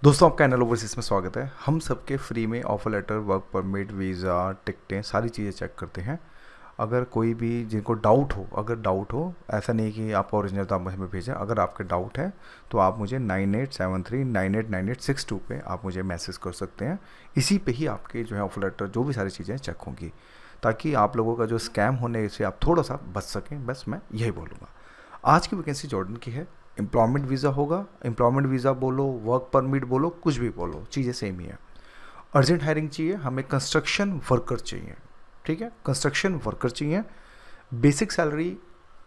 दोस्तों आपका NL overseas में स्वागत है। हम सबके फ्री में offer letter, work permit, visa, टिकटें सारी चीज़ें चेक करते हैं। अगर कोई भी जिनको डाउट हो, ऐसा नहीं कि आपका ओरिजिनल तो आप मुझे भेजें। अगर आपके डाउट है तो आप मुझे 9873989862 पे आप मुझे मैसेज कर सकते हैं। इसी पे ही आपके जो है ऑफर लेटर जो भी सारी चीज़ें चेक होंगी, ताकि आप लोगों का जो स्कैम होने से आप थोड़ा सा बच सकें। बस मैं यही बोलूँगा। आज की वैकेंसी जॉर्डन की है। एम्प्लॉयमेंट वीज़ा होगा, एम्प्लॉयमेंट वीज़ा बोलो, वर्क परमिट बोलो, कुछ भी बोलो, चीज़ें सेम ही है। अर्जेंट हायरिंग चाहिए, हमें कंस्ट्रक्शन वर्कर चाहिए। ठीक है, कंस्ट्रक्शन वर्कर चाहिए। बेसिक सैलरी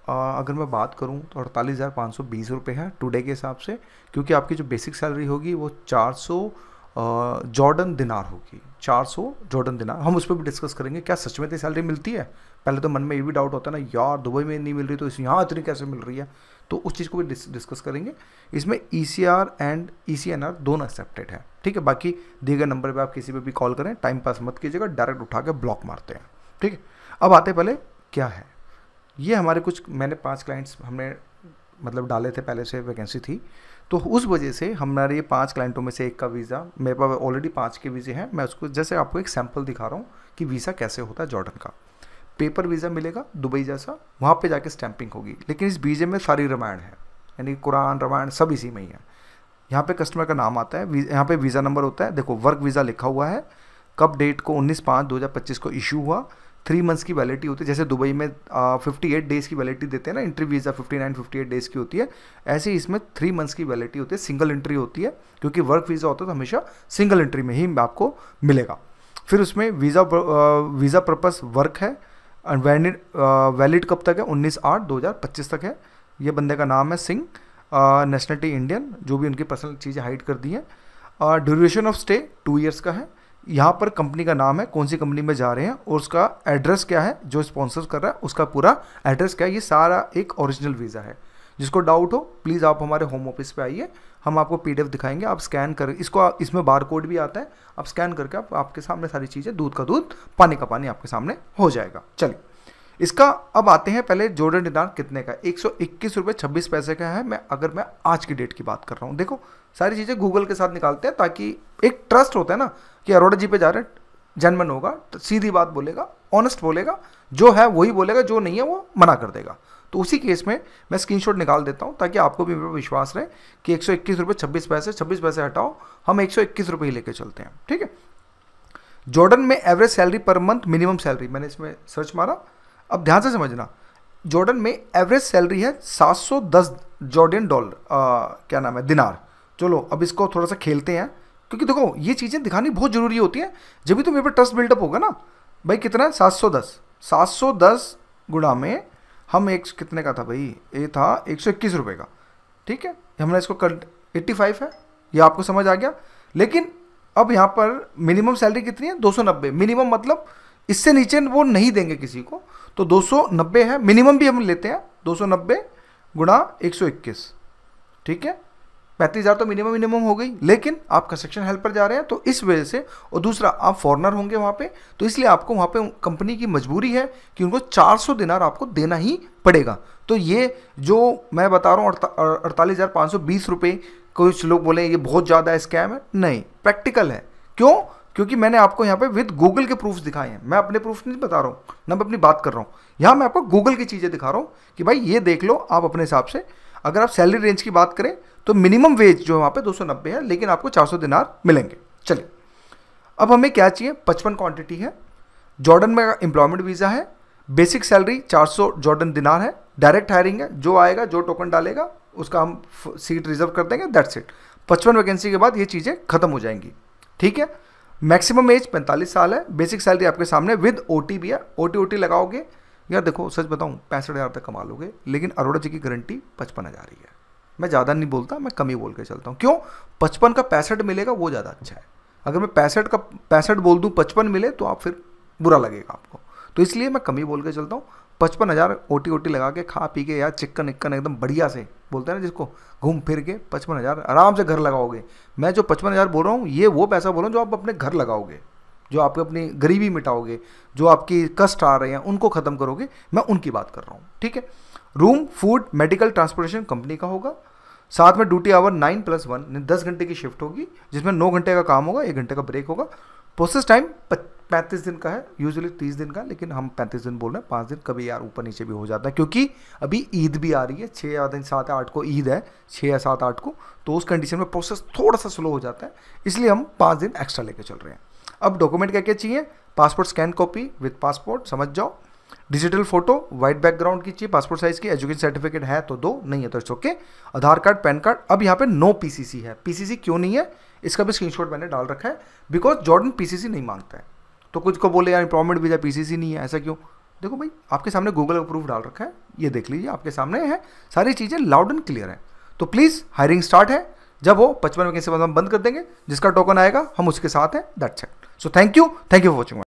अगर मैं बात करूं तो 48,520 रुपये है टुडे के हिसाब से, क्योंकि आपकी जो बेसिक सैलरी होगी वो 400 जॉर्डन दिनार होगी। 400 जॉर्डन दिनार। हम उस पर भी डिस्कस करेंगे, क्या सच में इतनी सैलरी मिलती है। पहले तो मन में ये भी डाउट होता है ना, यार दुबई में नहीं मिल रही तो इस यहाँ इतनी कैसे मिल रही है। तो उस चीज़ को भी डिस्कस करेंगे। इसमें ECR एंड ECNR दोनों एक्सेप्टेड है। ठीक है, बाकी दिए गए नंबर पे आप किसी पे भी कॉल करें, टाइम पास मत कीजिएगा, डायरेक्ट उठा के ब्लॉक मारते हैं। ठीक है, अब आते पहले क्या है ये हमारे मैंने 5 क्लाइंट्स हमने डाले थे, पहले से वैकेंसी थी, तो उस वजह से हमारे ये 5 क्लाइंटों में से एक का वीज़ा, मेरे पास ऑलरेडी 5 के वीज़े हैं। मैं उसको जैसे आपको एक सैम्पल दिखा रहा हूँ कि वीज़ा कैसे होता है जॉर्डन का। पेपर वीज़ा मिलेगा दुबई जैसा, वहाँ पे जाके स्टैंपिंग होगी, लेकिन इस वीज़े में सारी रामायण है, यानी कुरान रामायण सब इसी में ही है। यहाँ पे कस्टमर का नाम आता है, यहाँ पे वीज़ा नंबर होता है। देखो वर्क वीज़ा लिखा हुआ है, कब डेट को 19/5/2025 को इशू हुआ। 3 मंथ्स की वैलिडिटी होती है। जैसे दुबई में 58 डेज़ की वैलिडिटी देते हैं ना, एंट्री वीज़ा 58 डेज़ की होती है, ऐसे ही इसमें 3 मंथ्स की वैलिडिटी होती है। सिंगल एंट्री होती है, क्योंकि वर्क वीज़ा होता है तो हमेशा सिंगल एंट्री में ही आपको मिलेगा। फिर उसमें वीज़ा पर्पस वर्क है। वैलिड कब तक है? 19/8/2025 तक है। ये बंदे का नाम है सिंह, नेशनलिटी इंडियन, जो भी उनकी पर्सनल चीज़ें हाइड कर दी हैं। ड्यूरेशन ऑफ स्टे 2 ईयर्स का है। यहाँ पर कंपनी का नाम है, कौन सी कंपनी में जा रहे हैं, और उसका एड्रेस क्या है, जो स्पॉन्सर कर रहा है उसका पूरा एड्रेस क्या है। ये सारा एक ओरिजिनल वीज़ा है। जिसको डाउट हो प्लीज़ आप हमारे होम ऑफिस पे आइए, हम आपको PDF दिखाएंगे, आप स्कैन कर इसमें बार कोड भी आता है, आप स्कैन करके आपके सामने सारी चीज़ें, दूध का दूध पानी का पानी आपके सामने हो जाएगा। चलिए इसका अब आते हैं पहले जॉर्डन दिनार कितने का। 121 रुपये 26 पैसे का है। अगर मैं आज की डेट की बात कर रहा हूँ, देखो सारी चीज़ें गूगल के साथ निकालते हैं, ताकि एक ट्रस्ट होता है ना कि अरोड़ा जी पे जा रहे हैं, जेन्युइन होगा तो सीधी बात बोलेगा, ऑनेस्ट बोलेगा, जो है वही बोलेगा, जो नहीं है वो मना कर देगा। तो उसी केस में मैं स्क्रीनशॉट निकाल देता हूँ, ताकि आपको भी मेरे पर विश्वास रहे कि 121 रुपये 26 पैसे, 26 पैसे हटाओ, हम 121 रुपये ही लेके चलते हैं। ठीक है, जॉर्डन में average salary per month, minimum salary, मैंने इसमें सर्च मारा, अब ध्यान से समझना। जॉर्डन में एवरेज सैलरी है 710 जॉर्डियन डॉलर, क्या नाम है, दिनार। चलो अब इसको थोड़ा सा खेलते हैं, क्योंकि देखो ये चीज़ें दिखानी बहुत ज़रूरी होती है, जब भी तो मेरे पे ट्रस्ट बिल्डअप होगा ना। भाई कितना है? 710 गुणा में हम एक कितने का था भाई, ये था 121 रुपये का। ठीक है, हमने इसको कर 85 है, ये आपको समझ आ गया। लेकिन अब यहाँ पर मिनिमम सैलरी कितनी है? 290। मिनिमम मतलब इससे नीचे वो नहीं देंगे किसी को, तो 290 है मिनिमम, भी हम लेते हैं 290 गुणा 121। ठीक है, 35,000 तो मिनिमम हो गई। लेकिन आप कंस्ट्रक्शन हेल्प पर जा रहे हैं तो इस वजह से, और दूसरा आप फॉरनर होंगे वहाँ पे, तो इसलिए आपको वहाँ पे कंपनी की मजबूरी है कि उनको 400 दिनार आपको देना ही पड़ेगा। तो ये जो मैं बता रहा हूँ 48,520 रुपये, कुछ लोग बोले ये बहुत ज़्यादा स्कैम है, नहीं, प्रैक्टिकल है। क्यों? क्योंकि मैंने आपको यहाँ पे विद गूगल के प्रूफ्स दिखाए हैं। मैं अपने प्रूफ नहीं बता रहा हूँ ना, मैं अपनी बात कर रहा हूँ। यहाँ मैं आपको गूगल की चीज़ें दिखा रहा हूँ कि भाई ये देख लो आप अपने हिसाब से। अगर आप सैलरी रेंज की बात करें तो मिनिमम वेज जो है वहाँ पे 290 है, लेकिन आपको 400 दिनार मिलेंगे। चलिए अब हमें क्या चाहिए? 55 क्वांटिटी है। जॉर्डन में एम्प्लॉयमेंट वीज़ा है। बेसिक सैलरी 400 जॉर्डन दिनार है। डायरेक्ट हायरिंग है, जो आएगा जो टोकन डालेगा उसका हम सीट रिजर्व कर देंगे, दैट्स इट। 55 वैकेंसी के बाद ये चीज़ें खत्म हो जाएंगी। ठीक है, मैक्सिमम एज 45 साल है। बेसिक सैलरी आपके सामने विद OT भी है। OT लगाओगे यार, देखो सच बताऊं 65,000 तक कमा लोगे, लेकिन अरोड़ा जी की गारंटी 55,000 ही है। मैं ज़्यादा नहीं बोलता, मैं कम ही बोल के चलता हूँ। क्यों? 55 का 65 मिलेगा वो ज़्यादा अच्छा है। अगर मैं 65 का 65 बोल दूँ 55 मिले तो आप फिर बुरा लगेगा आपको, तो इसलिए मैं कम ही बोल के चलता हूँ। 55,000 OT लगा के खा पी के यार चिकन इक्कन एकदम बढ़िया से, बोलते हैं ना जिसको, घूम फिर के 55,000 आराम से घर लगाओगे। मैं जो 55,000 बोल रहा हूँ ये वो पैसा बोल रहा हूँ जो आप अपने घर लगाओगे, जो आपको अपनी गरीबी मिटाओगे, जो आपकी कष्ट आ रहे हैं उनको ख़त्म करोगे, मैं उनकी बात कर रहा हूँ। ठीक है, room, food, medical, transportation company का होगा। साथ में ड्यूटी आवर 9+1 10 घंटे की शिफ्ट होगी, जिसमें 9 घंटे का काम होगा, 1 घंटे का ब्रेक होगा। प्रोसेस टाइम 35 दिन का है, यूजुअली 30 दिन का, लेकिन हम 35 दिन बोल रहे हैं, 5 दिन कभी यार ऊपर नीचे भी हो जाता है, क्योंकि अभी ईद भी आ रही है, 6 या 7 या 8 को ईद है, 6 या 7 8 को, तो उस कंडीशन में प्रोसेस थोड़ा सा स्लो हो जाता है, इसलिए हम 5 दिन एक्स्ट्रा लेके चल रहे हैं। अब डॉक्यूमेंट क्या क्या चाहिए? Passport scan copy with passport, समझ जाओ, डिजिटल फोटो वाइट बैकग्राउंड की चाहिए, पासपोर्ट साइज की, एजुकेशन सर्टिफिकेट है तो दो, नहीं है तो it's okay, Aadhaar card, pan card. अब यहाँ पे नो पीसीसी है, पीसीसी क्यों नहीं है इसका भी स्क्रीनशॉट मैंने डाल रखा है, बिकॉज जॉर्डन पीसीसी नहीं मांगता है। तो कुछ को बोले यार एम्प्लॉयमेंट वीजा पीसीसी नहीं है, ऐसा क्यों? देखो भाई, आपके सामने गूगल अप्रूव डाल रखा है, ये देख लीजिए, आपके सामने है, सारी चीज़ें लाउड एंड क्लियर है। तो प्लीज़ हायरिंग स्टार्ट है, जब हो 55 वैकेंसी बाद हम बंद कर देंगे, जिसका टोकन आएगा हम उसके साथ हैं, that's it. So thank you for watching.